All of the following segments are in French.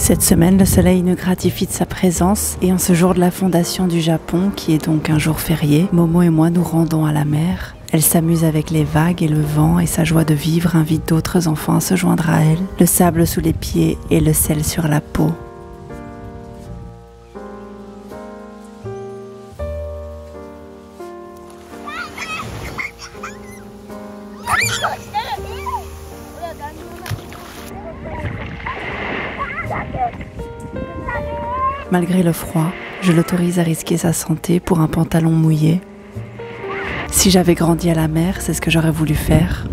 Cette semaine, le soleil nous gratifie de sa présence et en ce jour de la fondation du Japon, qui est donc un jour férié, Momo et moi nous rendons à la mer. Elle s'amuse avec les vagues et le vent et sa joie de vivre invite d'autres enfants à se joindre à elle, le sable sous les pieds et le sel sur la peau. Malgré le froid, je l'autorise à risquer sa santé pour un pantalon mouillé. Si j'avais grandi à la mer, c'est ce que j'aurais voulu faire.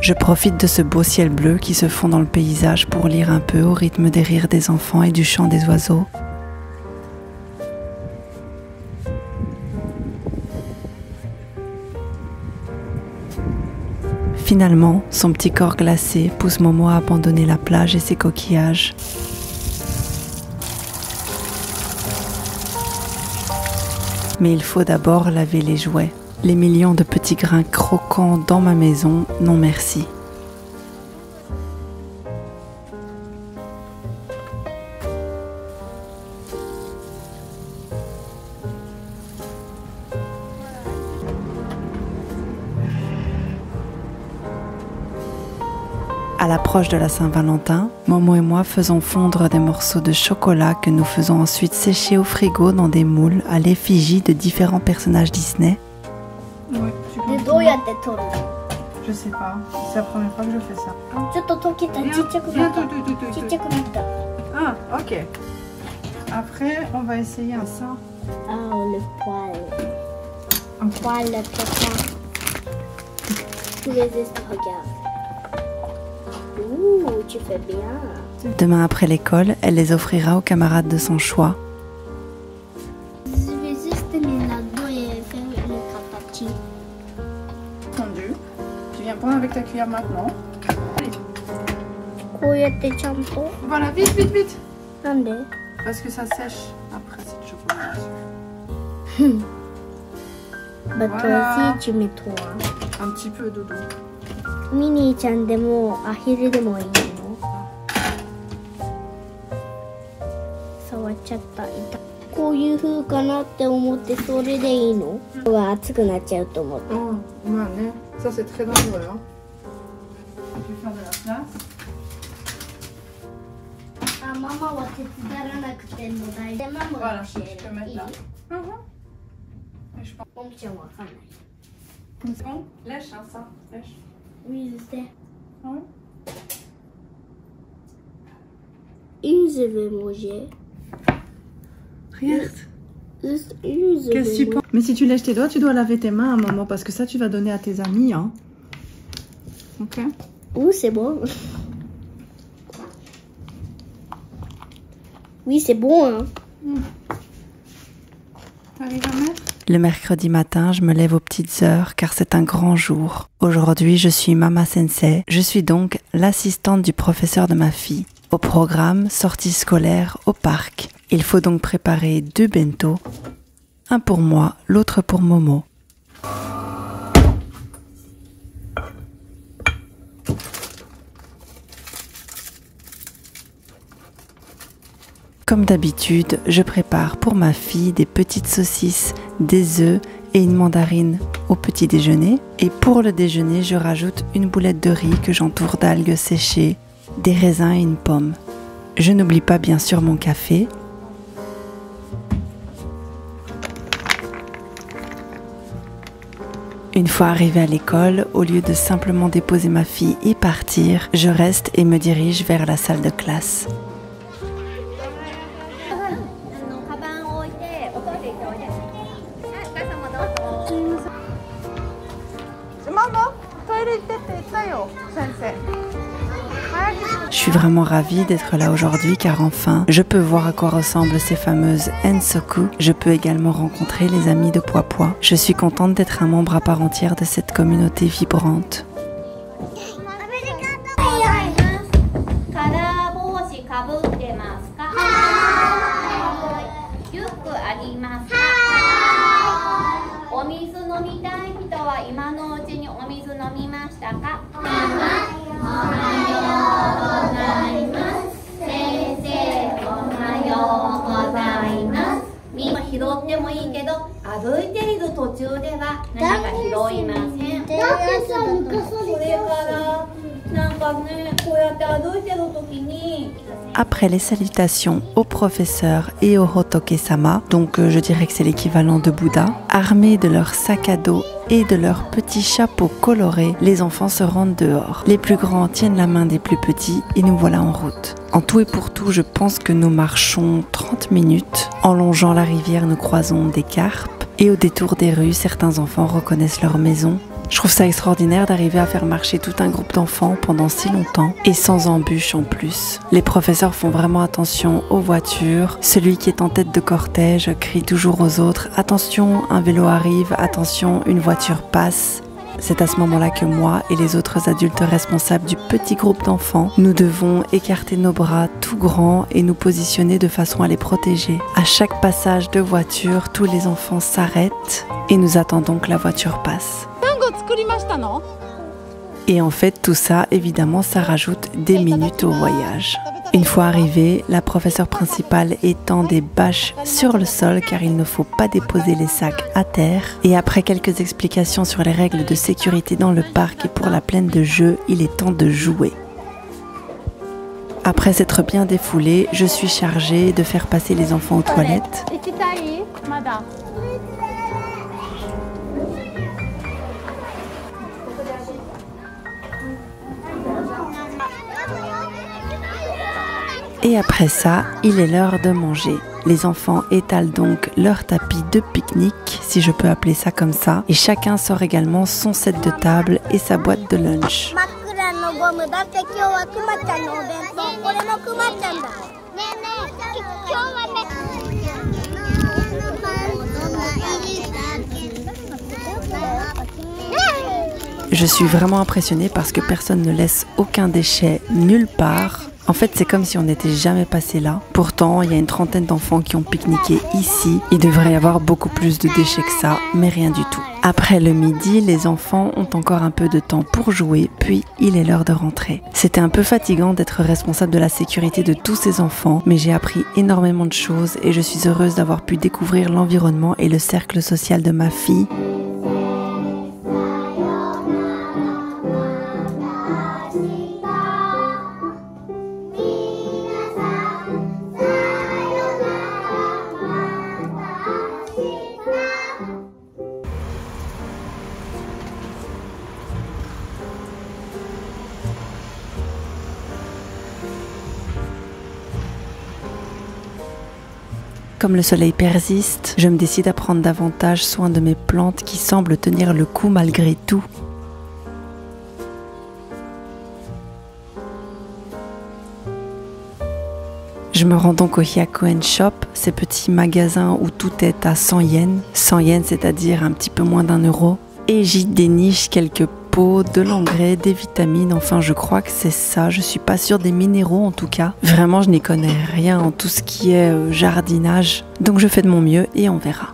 Je profite de ce beau ciel bleu qui se fond dans le paysage pour lire un peu au rythme des rires des enfants et du chant des oiseaux. Finalement, son petit corps glacé pousse Momo à abandonner la plage et ses coquillages. Mais il faut d'abord laver les jouets. Les millions de petits grains croquants dans ma maison, non merci. À l'approche de la Saint-Valentin, Momo et moi faisons fondre des morceaux de chocolat que nous faisons ensuite sécher au frigo dans des moules à l'effigie de différents personnages Disney. Oui, je sais pas, c'est la première fois que je fais ça. Ah, ok. Après, on va essayer un ça. Oh, le poil. Un poil, le pépin. Tous les gestes, regarde. Ouh, tu fais bien. Demain après l'école, elle les offrira aux camarades de son choix. Je vais juste mettre là-dedans et faire le katachi. Tendu. Tu viens prendre avec ta cuillère maintenant. Allez. Voilà, vite, vite, vite. Parce que ça sèche après cette chocolat. Bah toi aussi tu mets trop. Un petit peu dodo. Mini-chan de mo, ahiri de mo ii no? Sawacchatta. こういう風かなって思ってそれでいいの？は熱くなっちゃうと思って。まあね、ça c'est très dangereux. Hein. Tu veux faire de la place? あ、ママは手伝わなくても大丈夫。ママが教える。いい？ポンちゃんわかんない。C'est bon? Lèche, hein, ça. Lèche. Oui, je sais. Ah ouais? Une, je vais manger. Regarde. Juste une, je Qu'est-ce que tu vais penses? Mais si tu lèches tes doigts, tu dois laver tes mains à un moment parce que ça, tu vas donner à tes amis. Hein. Ok? Ouh, c'est bon. Oui, c'est bon. Hein. T'arrives à mettre? Le mercredi matin, je me lève aux petites heures car c'est un grand jour. Aujourd'hui, je suis Mama Sensei. Je suis donc l'assistante du professeur de ma fille. Au programme, sortie scolaire au parc. Il faut donc préparer 2 bento. Un pour moi, l'autre pour Momo. Comme d'habitude, je prépare pour ma fille des petites saucisses, des œufs et une mandarine au petit déjeuner. Et pour le déjeuner, je rajoute une boulette de riz que j'entoure d'algues séchées, des raisins et une pomme. Je n'oublie pas bien sûr mon café. Une fois arrivée à l'école, au lieu de simplement déposer ma fille et partir, je reste et me dirige vers la salle de classe. Je suis vraiment ravie d'être là aujourd'hui car enfin, je peux voir à quoi ressemblent ces fameuses Ensoku. Je peux également rencontrer les amis de Poipoi. Je suis contente d'être un membre à part entière de cette communauté vibrante. 歩いている途中では何か拾いません。それからなんかね、こうやって歩いてる時に Après les salutations au professeur et au Hotoke-sama, donc je dirais que c'est l'équivalent de Bouddha, armés de leur sac à dos et de leurs petits chapeaux colorés, les enfants se rendent dehors. Les plus grands tiennent la main des plus petits et nous voilà en route. En tout et pour tout, je pense que nous marchons 30 minutes. En longeant la rivière, nous croisons des carpes et au détour des rues, certains enfants reconnaissent leur maison. Je trouve ça extraordinaire d'arriver à faire marcher tout un groupe d'enfants pendant si longtemps et sans embûches en plus. Les professeurs font vraiment attention aux voitures. Celui qui est en tête de cortège crie toujours aux autres « Attention, un vélo arrive, attention, une voiture passe ». C'est à ce moment-là que moi et les autres adultes responsables du petit groupe d'enfants, nous devons écarter nos bras tout grands et nous positionner de façon à les protéger. À chaque passage de voiture, tous les enfants s'arrêtent et nous attendons que la voiture passe. Et en fait, tout ça, évidemment, ça rajoute des minutes au voyage. Une fois arrivée, la professeure principale étend des bâches sur le sol car il ne faut pas déposer les sacs à terre. Et après quelques explications sur les règles de sécurité dans le parc et pour la plaine de jeu, il est temps de jouer. Après s'être bien défoulée, je suis chargée de faire passer les enfants aux toilettes. Et après ça, il est l'heure de manger. Les enfants étalent donc leur tapis de pique-nique, si je peux appeler ça comme ça, et chacun sort également son set de table et sa boîte de lunch. Je suis vraiment impressionnée parce que personne ne laisse aucun déchet nulle part. En fait, c'est comme si on n'était jamais passé là. Pourtant, il y a une trentaine d'enfants qui ont pique-niqué ici. Il devrait y avoir beaucoup plus de déchets que ça, mais rien du tout. Après le midi, les enfants ont encore un peu de temps pour jouer, puis il est l'heure de rentrer. C'était un peu fatigant d'être responsable de la sécurité de tous ces enfants, mais j'ai appris énormément de choses et je suis heureuse d'avoir pu découvrir l'environnement et le cercle social de ma fille. Comme le soleil persiste, je me décide à prendre davantage soin de mes plantes qui semblent tenir le coup malgré tout. Je me rends donc au Hyakuen Shop, ces petits magasins où tout est à 100 yens. 100 yens, c'est-à-dire un petit peu moins d'1 €. Et j'y déniche quelques pots, de l'engrais, des vitamines, enfin je crois que c'est ça, je suis pas sûre des minéraux en tout cas. Vraiment je n'y connais rien en tout ce qui est jardinage, donc je fais de mon mieux et on verra.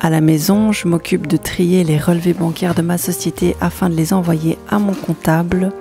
À la maison, je m'occupe de trier les relevés bancaires de ma société afin de les envoyer à mon comptable.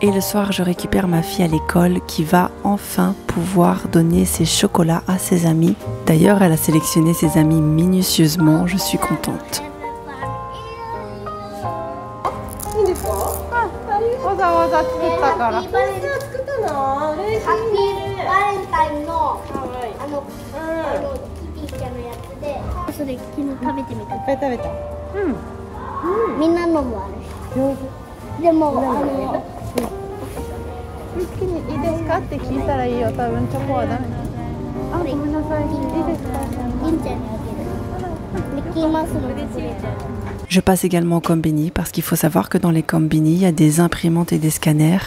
Et le soir, je récupère ma fille à l'école qui va enfin pouvoir donner ses chocolats à ses amis. D'ailleurs, elle a sélectionné ses amis minutieusement, je suis contente. わざわざ作ったから。ハッピーバレンタインのキティちゃんのやつで、それ昨日食べてみた。いっぱい食べた。みんなのもある。上手。でもミツキにいいですかって聞いたらいいよ。多分チョコはダメ。あ、ごめんなさい。いいですか。りんちゃんにあげる。ミッキーマウスのチョコレート。 Je passe également au Combini parce qu'il faut savoir que dans les Combini, il y a des imprimantes et des scanners.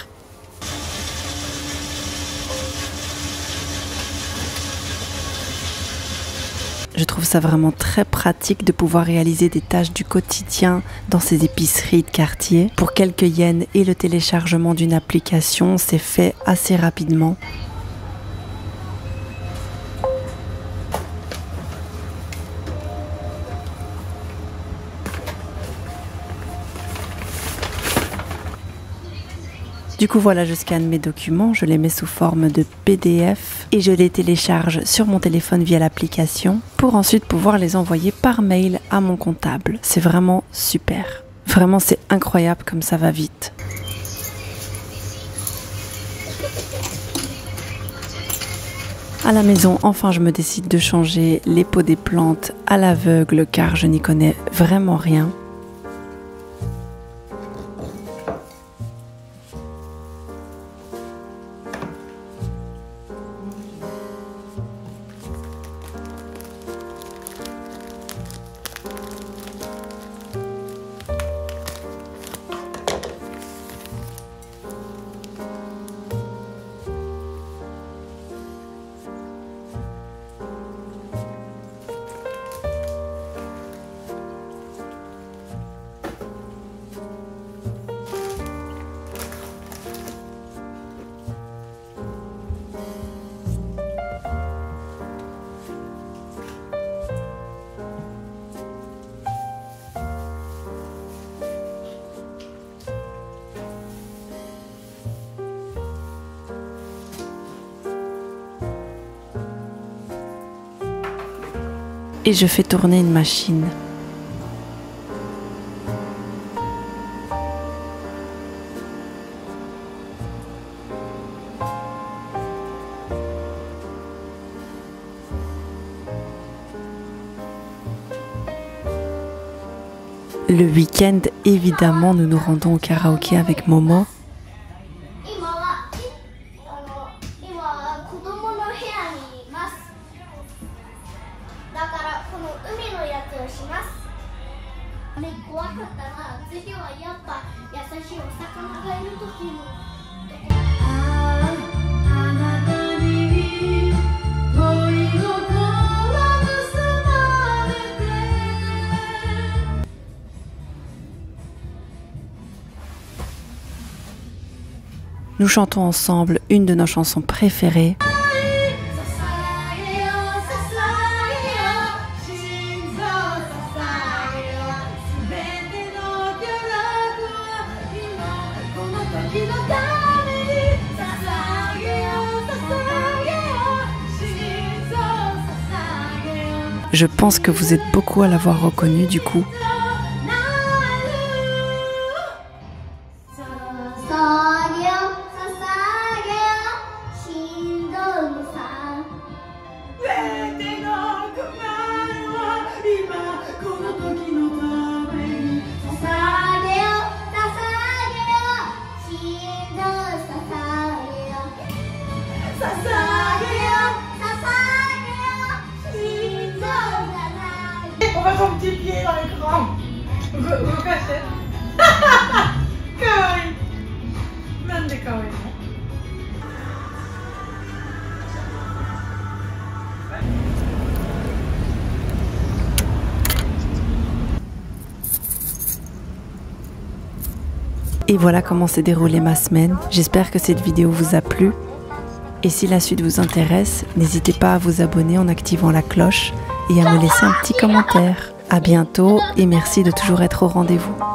Je trouve ça vraiment très pratique de pouvoir réaliser des tâches du quotidien dans ces épiceries de quartier. Pour quelques yens et le téléchargement d'une application, c'est fait assez rapidement. Du coup voilà, je scanne mes documents, je les mets sous forme de PDF et je les télécharge sur mon téléphone via l'application pour ensuite pouvoir les envoyer par mail à mon comptable. C'est vraiment super. Vraiment c'est incroyable comme ça va vite. À la maison, enfin je me décide de changer les pots des plantes à l'aveugle car je n'y connais vraiment rien. Et je fais tourner une machine. Le week-end, évidemment, nous nous rendons au karaoké avec Momo. Nous chantons ensemble une de nos chansons préférées. Je pense que vous êtes beaucoup à l'avoir reconnue du coup. On va son petit pied dans l'écran. Recaché. Kawaii. Nande kawaii. Et voilà comment s'est déroulée ma semaine. J'espère que cette vidéo vous a plu. Et si la suite vous intéresse, n'hésitez pas à vous abonner en activant la cloche et à me laisser un petit commentaire. À bientôt et merci de toujours être au rendez-vous.